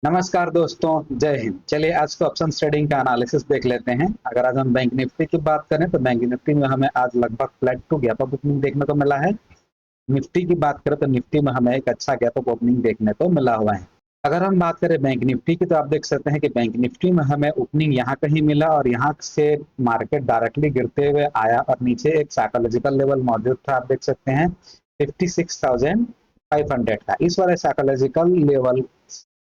नमस्कार दोस्तों, जय हिंद। चलिए आज को ऑप्शन ट्रेडिंग का एनालिसिस देख लेते हैं। अगर आज हम बैंक निफ्टी की बात करें तो बैंक निफ्टी में हमें आज लगभग flat to gap up opening देखने को मिला है। निफ्टी की बात करें तो निफ्टी में हमें एक अच्छा गैप अप ओपनिंग देखने को मिला हुआ है। अगर हम बात करें बैंक निफ्टी की तो आप देख सकते हैं कि बैंक निफ्टी में हमें ओपनिंग यहाँ कहीं मिला और यहाँ से मार्केट डायरेक्टली गिरते हुए आया और नीचे एक साइकोलॉजिकल लेवल मौजूद था। आप देख सकते हैं 56,500 का। इस वाले साइकोलॉजिकल लेवल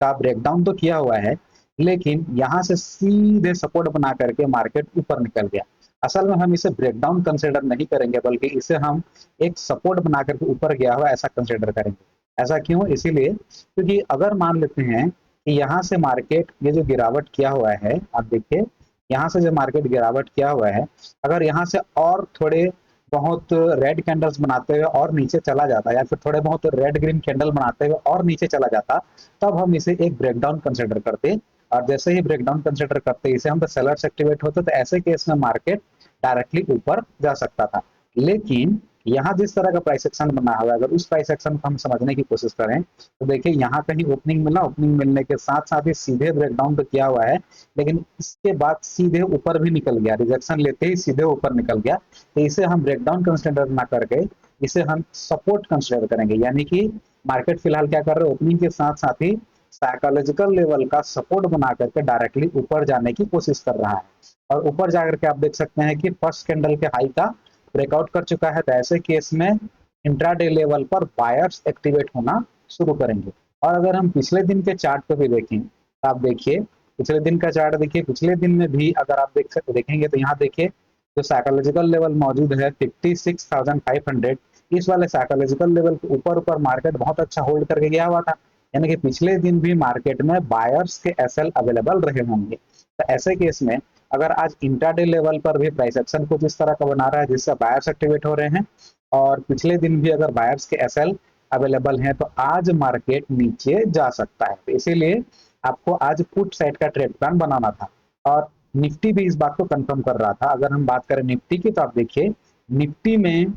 का ब्रेकडाउन तो किया हुआ है, लेकिन यहाँ से सीधे सपोर्ट बना करके मार्केट ऊपर निकल गया। असल में हम इसे ब्रेकडाउन कंसिडर नहीं करेंगे, बल्कि इसे हम एक सपोर्ट बना करके ऊपर गया हुआ ऐसा कंसिडर करेंगे। ऐसा क्यों? इसीलिए क्योंकि अगर मान लेते हैं कि यहाँ से मार्केट ये जो गिरावट किया हुआ है, आप देखिए यहाँ से जो मार्केट गिरावट किया हुआ है, अगर यहाँ से और थोड़े बहुत रेड कैंडल्स बनाते हुए और नीचे चला जाता या फिर थोड़े बहुत रेड ग्रीन कैंडल बनाते हुए और नीचे चला जाता, तब हम इसे एक ब्रेकडाउन कंसिडर करते। और जैसे ही ब्रेकडाउन कंसिडर करते इसे हम तो सेलर्स एक्टिवेट होते, तो ऐसे केस में मार्केट डायरेक्टली ऊपर जा सकता था। लेकिन यहाँ जिस तरह का प्राइस एक्शन बना हुआ है, अगर उस प्राइस एक्शन को हम समझने की कोशिश करें तो देखिए यहाँ कहीं ओपनिंग मिला, ओपनिंग मिलने के साथ साथ ही सीधे ब्रेकडाउन तो किया हुआ है, लेकिन इसके बाद सीधे ऊपर भी निकल गया, रिजेक्शन लेते ही सीधे ऊपर निकल गया। तो इसे हम ब्रेकडाउन कंसिडर ना करके इसे हम सपोर्ट कंसिडर करेंगे। यानी कि मार्केट फिलहाल क्या कर रहे हैं, ओपनिंग के साथ साथ ही साइकोलॉजिकल लेवल का सपोर्ट बना करके डायरेक्टली ऊपर जाने की कोशिश कर रहा है। और ऊपर जाकर के आप देख सकते हैं कि फर्स्ट कैंडल के हाई का ब्रेकआउट कर चुका है। तो ऐसे केस में इंट्राडे लेवल पर बायर्स एक्टिवेट होना शुरू करेंगे। और अगर हम पिछले दिन के चार्ट को भी देखें तो आप देखिए पिछले दिन का चार्ट देखिए, पिछले दिन में भी अगर आप देखेंगे तो यहाँ देखिए जो साइकोलॉजिकल लेवल मौजूद है 56,500, इस वाले साइकोलॉजिकल लेवल के ऊपर ऊपर मार्केट बहुत अच्छा होल्ड करके गया हुआ था। यानी कि पिछले दिन भी मार्केट में बायर्स के एसएल अवेलेबल रहे होंगे। तो ऐसे केस में अगर आज इंट्राडे लेवल पर भी प्राइस एक्शन कुछ इस तरह का बना रहा है जिससे बायर्स एक्टिवेट हो रहे हैं, और पिछले दिन भी अगर बायर्स के एसएल अवेलेबल हैं, तो आज मार्केट नीचे जा सकता है। तो इसीलिए आपको आज पुट साइड का ट्रेड प्लान बनाना था। और निफ्टी भी इस बात को कंफर्म कर रहा था। अगर हम बात करें निफ्टी की तो आप देखिए निफ्टी में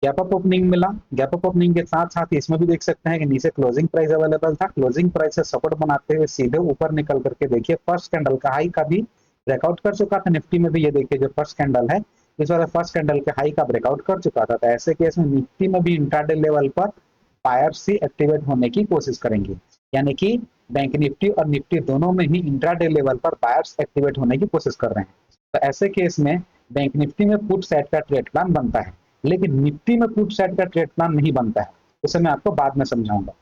गैप अप ओपनिंग मिला। गैप अप ओपनिंग के साथ साथ इसमें भी देख सकते हैं कि नीचे क्लोजिंग प्राइस अवेलेबल था। क्लोजिंग प्राइस से सपोर्ट बनाते हुए सीधे ऊपर निकल करके देखिए फर्स्ट कैंडल का हाई का भी ब्रेकआउट कर चुका था। निफ्टी में भी ये देखिए जो फर्स्ट कैंडल है, इस वाले फर्स्ट कैंडल के हाई का ब्रेकआउट कर चुका था। तो ऐसे केस में निफ्टी में भी इंट्राडे लेवल पर बायर्स ही एक्टिवेट होने की कोशिश करेंगे। यानी कि बैंक निफ्टी और निफ्टी दोनों में ही इंट्राडे लेवल पर बायर्स एक्टिवेट होने की कोशिश कर रहे हैं। तो ऐसे केस में बैंक निफ्टी में पुट साइड का ट्रेड प्लान बनता है, लेकिन निफ्टी में पुट साइड का ट्रेड प्लान नहीं बनता है। उसे मैं आपको बाद में समझाऊंगा।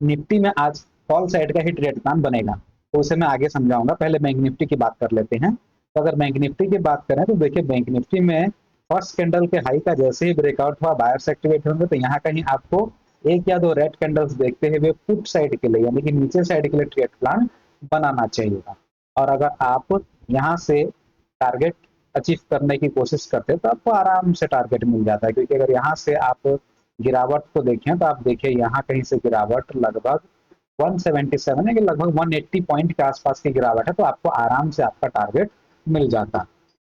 निफ्टी में आज कॉल साइड का ही ट्रेड प्लान बनेगा, तो उसे मैं आगे समझाऊंगा। पहले बैंक निफ्टी की बात कर लेते हैं। तो अगर बैंक निफ्टी की बात करें तो देखिए बैंक निफ्टी में फर्स्ट कैंडल के हाई का जैसे ही ब्रेकआउट हुआ बायर्स एक्टिवेट होंगे, तो यहाँ कहीं आपको एक या दो रेड कैंडल्स देखते हुए पुट साइड के लिए यानी कि नीचे साइड के लिए ट्रेड प्लान बनाना चाहिए। और अगर आप यहाँ से टारगेट अचीव करने की कोशिश करते हैं तो आपको आराम से टारगेट मिल जाता है। क्योंकि अगर यहाँ से आप गिरावट को देखें तो आप देखिए यहाँ कहीं से गिरावट लगभग 177 है कि लगभग 180 पॉइंट के आसपास की गिरावट है, तो आपको आराम से आपका टारगेट मिल जाता।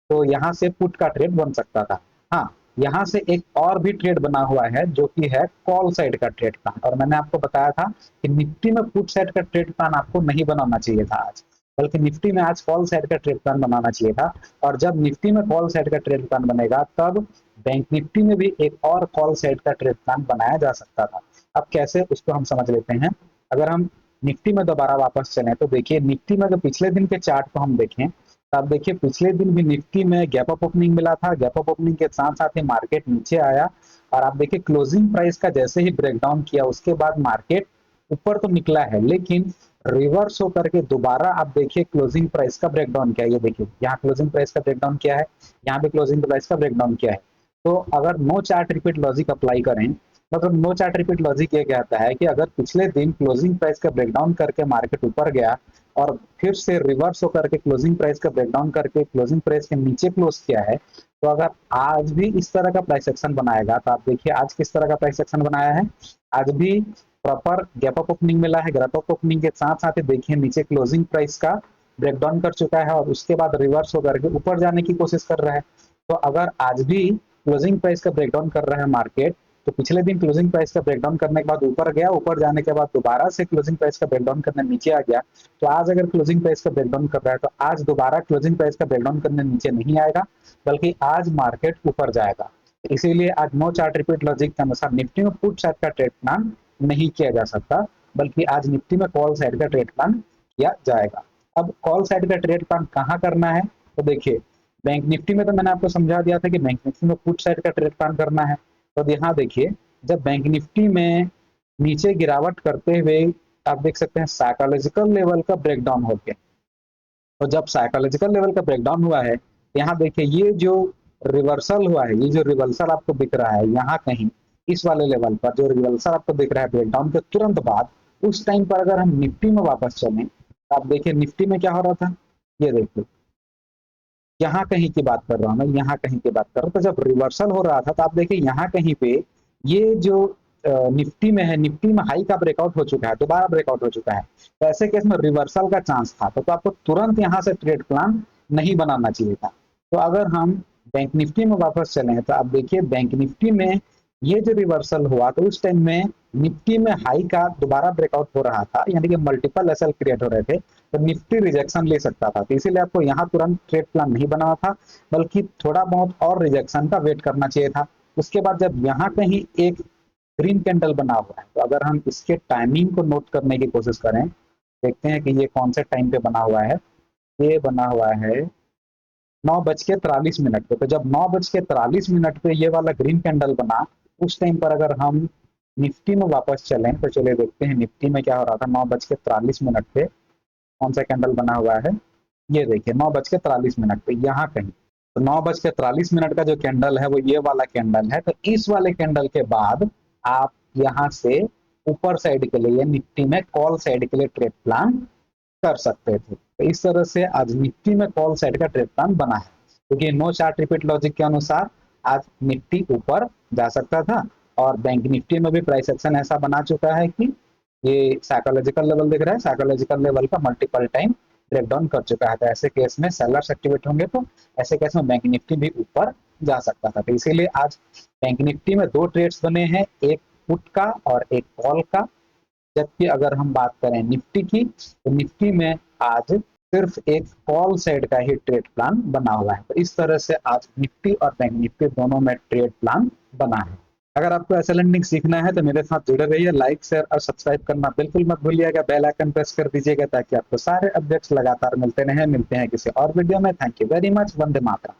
तो यहाँ से पुट का ट्रेड बन सकता था। हाँ, यहाँ से एक और भी ट्रेड बना हुआ है जो कि है कॉल साइड का ट्रेड प्लान। और मैंने आपको बताया था कि निफ्टी में पुट साइड का ट्रेड प्लान आपको नहीं बनाना चाहिए था आज, बल्कि निफ्टी में आज कॉल साइड का ट्रेड प्लान बनाना चाहिए था। और जब निफ्टी में कॉल साइड का ट्रेड प्लान बनेगा तब बैंक निफ्टी में भी एक और कॉल साइड का ट्रेड प्लान बनाया जा सकता था। अब कैसे, उसको हम समझ लेते हैं। अगर हम निफ्टी में दोबारा वापस चलें तो देखिए निफ्टी में अगर पिछले दिन के चार्ट को हम देखें तो आप देखिए पिछले दिन भी निफ्टी में गैप अप ओपनिंग मिला था। गैप अप ओपनिंग के साथ साथ ही मार्केट नीचे आया और आप देखिए क्लोजिंग प्राइस का जैसे ही ब्रेकडाउन किया उसके बाद मार्केट ऊपर तो निकला है, लेकिन रिवर्स होकर के दोबारा आप देखिए क्लोजिंग प्राइस का ब्रेकडाउन किया है। ये देखिए यहाँ क्लोजिंग प्राइस का ब्रेकडाउन किया है, यहाँ पे क्लोजिंग प्राइस का ब्रेकडाउन किया है। तो अगर no chart repeat logic apply करें, मतलब नो चार्ट रिपीट लॉजिक ये कहता है कि अगर पिछले दिन क्लोजिंग प्राइस का ब्रेकडाउन करके मार्केट ऊपर गया और फिर से रिवर्स होकर के क्लोजिंग प्राइस का ब्रेकडाउन करके क्लोजिंग प्राइस के नीचे क्लोज किया है, तो अगर आज भी इस तरह का प्राइस एक्शन बनाएगा तो आप देखिए आज किस तरह का प्राइस एक्शन बनाया है। आज भी प्रॉपर गैप अप ओपनिंग मिला है। गैप अप ओपनिंग के साथ साथ ही देखिए नीचे क्लोजिंग प्राइस का ब्रेकडाउन कर चुका है और उसके बाद रिवर्स होकर के ऊपर जाने की कोशिश कर रहा है। तो अगर आज भी क्लोजिंग प्राइस का ब्रेकडाउन कर रहा है मार्केट, तो पिछले दिन क्लोजिंग प्राइस का ब्रेकडाउन करने के बाद ऊपर गया, ऊपर जाने के बाद दोबारा से क्लोजिंग प्राइस का ब्रेकडाउन करने नीचे आ गया। तो आज अगर क्लोजिंग प्राइस का ब्रेकडाउन कर रहा है तो आज दोबारा क्लोजिंग प्राइस का ब्रेकडाउन करने नीचे नहीं आएगा, बल्कि आज मार्केट ऊपर जाएगा। इसीलिए आज नो चार्ट रिपीट लॉजिक के अनुसार निफ्टी में पुट साइड का ट्रेड प्लान नहीं किया जा सकता, बल्कि आज निफ्टी में कॉल साइड का ट्रेड प्लान किया जाएगा। अब कॉल साइड का ट्रेड प्लान कहाँ करना है, तो देखिए बैंक निफ्टी में तो मैंने आपको समझा दिया था कि बैंक निफ्टी में पुट साइड का ट्रेड प्लान करना है। तो यहाँ देखिए जब बैंक निफ्टी में नीचे गिरावट करते हुए आप देख सकते हैं साइकोलॉजिकल लेवल का ब्रेकडाउन हो गया। तो जब साइकोलॉजिकल लेवल का ब्रेकडाउन हुआ है, यहाँ देखिए ये जो रिवर्सल हुआ है, ये जो रिवर्सल आपको दिख रहा है यहाँ कहीं इस वाले लेवल पर जो रिवर्सल आपको दिख रहा है ब्रेकडाउन के तुरंत बाद, उस टाइम पर अगर हम निफ्टी में वापस चलें तो आप देखिए निफ्टी में क्या हो रहा था, ये देखिए यहाँ कहीं की बात कर रहा हूँ मैं, यहाँ कहीं की बात कर रहा हूँ। तो जब रिवर्सल हो रहा था तो आप देखिए यहाँ कहीं पे ये जो निफ्टी में है, निफ्टी में हाई का ब्रेकआउट हो चुका है, दोबारा ब्रेकआउट हो चुका है। तो ऐसे केस में रिवर्सल का चांस था, तो आपको तुरंत यहाँ से ट्रेड प्लान नहीं बनाना चाहिए था। तो अगर हम बैंक निफ्टी में वापस चले तो आप देखिए बैंक निफ्टी में ये जो रिवर्सल हुआ तो उस टाइम में निफ्टी में हाई का दोबारा ब्रेकआउट हो रहा था, यानी कि मल्टीपल एसएल क्रिएट हो रहे थे, तो निफ्टी रिजेक्शन ले सकता था। तो इसीलिए आपको यहाँ तुरंत ट्रेड प्लान नहीं बनाना था, बल्कि थोड़ा बहुत और रिजेक्शन का वेट करना चाहिए था। उसके बाद जब यहाँ कहीं एक ग्रीन कैंडल बना हुआ है, तो अगर हम इसके टाइमिंग को नोट करने की कोशिश करें, देखते हैं कि ये कौन से टाइम पे बना हुआ है। ये बना हुआ है 9:43 पे। तो जब 9:43 पे ये वाला ग्रीन कैंडल बना, उस टाइम पर अगर हम निफ्टी में वापस चलें तो चलिए देखते हैं निफ्टी में क्या हो रहा था। 9:43 पे कौन सा कैंडल बना हुआ है, ये देखिए 9:43 पे यहाँ कहीं। तो 9:43 का जो कैंडल है वो ये वाला कैंडल है। तो इस वाले कैंडल के बाद आप यहाँ से ऊपर साइड के लिए निफ्टी में कॉल साइड के लिए ट्रेड प्लान कर सकते थे। तो इस तरह से आज निफ्टी में कॉल साइड का ट्रेड प्लान बना है, क्योंकि नो चार्ट रिपीट लॉजिक के अनुसार आज निफ्टी ऊपर जा सकता था, और बैंक निफ्टी में भी प्राइस एक्शन ऐसा बना चुका है कि ये साइकोलॉजिकल लेवल दिख रहा है, साइकोलॉजिकल लेवल का मल्टीपल टाइम ब्रेकडाउन कर चुका है। तो ऐसे केस में सेलर्स एक्टिवेट होंगे, तो ऐसे केस में बैंक निफ्टी भी ऊपर जा सकता था। तो इसीलिए आज बैंक निफ्टी में दो ट्रेड्स बने हैं, एक पुट का और एक कॉल का। जबकि अगर हम बात करें निफ्टी की, तो निफ्टी में आज सिर्फ एक कॉल साइड का ही ट्रेड प्लान बना हुआ है। तो इस तरह से आज निफ्टी और बैंक निफ्टी दोनों में ट्रेड प्लान बना है। अगर आपको ऐसा लर्निंग सीखना है तो मेरे साथ जुड़े रहिए, लाइक शेयर और सब्सक्राइब करना बिल्कुल मत भूलिएगा, बेल आइकन प्रेस कर दीजिएगा ताकि आपको सारे अपडेट्स लगातार मिलते रहे। मिलते हैं किसी और वीडियो में। Thank you very much. Vande Mataram.